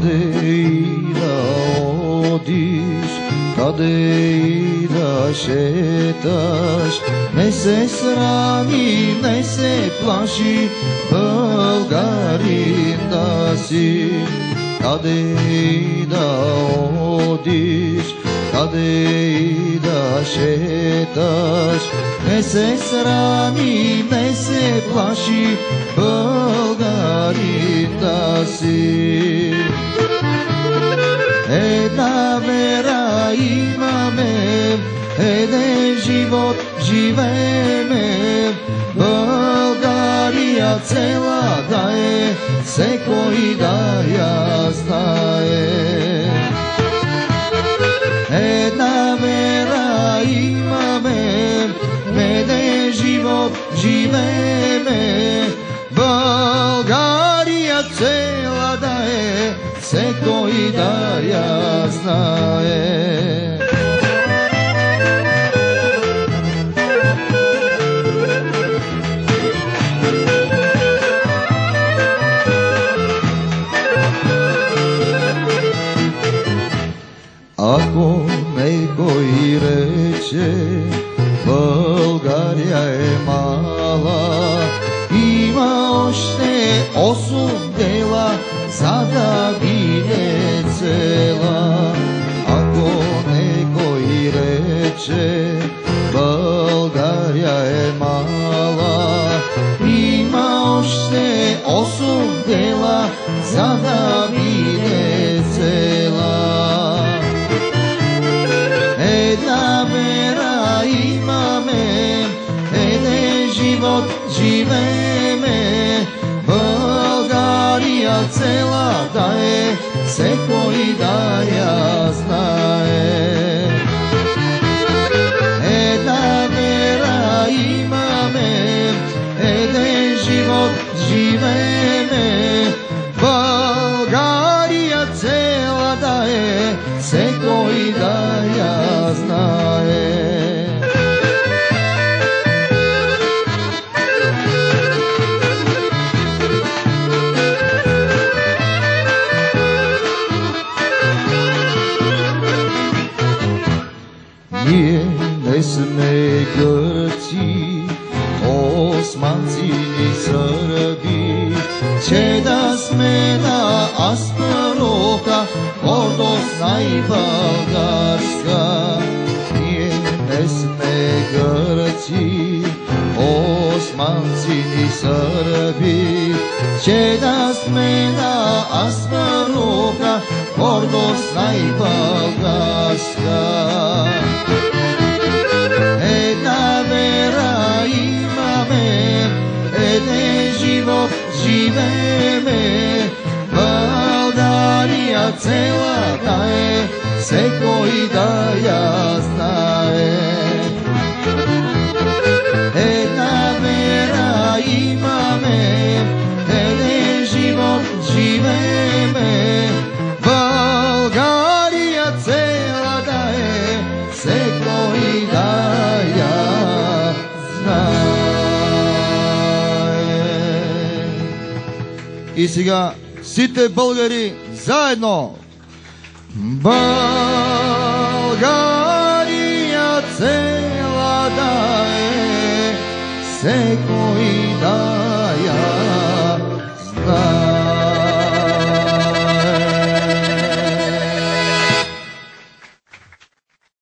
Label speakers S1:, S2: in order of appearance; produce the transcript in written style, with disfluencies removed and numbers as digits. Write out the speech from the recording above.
S1: Каде и да одиш, каде и да шеташ, не се срами, не се плаши, българин да си. Каде и да одиш, каде и да шеташ, не се срами, не се плаши, българин да си. Една вера имаме, един живот живееме, България цела да е, всекой да я знае. Една вера имаме, един живот живееме, България цела да е, всекой да я знае. Ако некой рече, България е мала, има още 8 дела, за да биде цела. Ако некой рече, България е мала, има още 8 дела, за да биде цела. Една вера имаме, един живот живееме, България цела да е, всекой да я знае. Една вера имаме, един живот живееме, България цела да е, всекой да я знае. Ние не сме гърци, османци ни сърби, че да сме на Аспаруха, гордост най-българска. Ние не сме гърци, османци ни сърби, че да сме на Аспаруха, гордост най-българска. Една вера имаме, един живот живееме, България цела да е, всекой да я знае. Една вера имаме, един живот живееме, България цела да е, всекой да я знае. И сега сите българи заедно. България цела да е, всекой да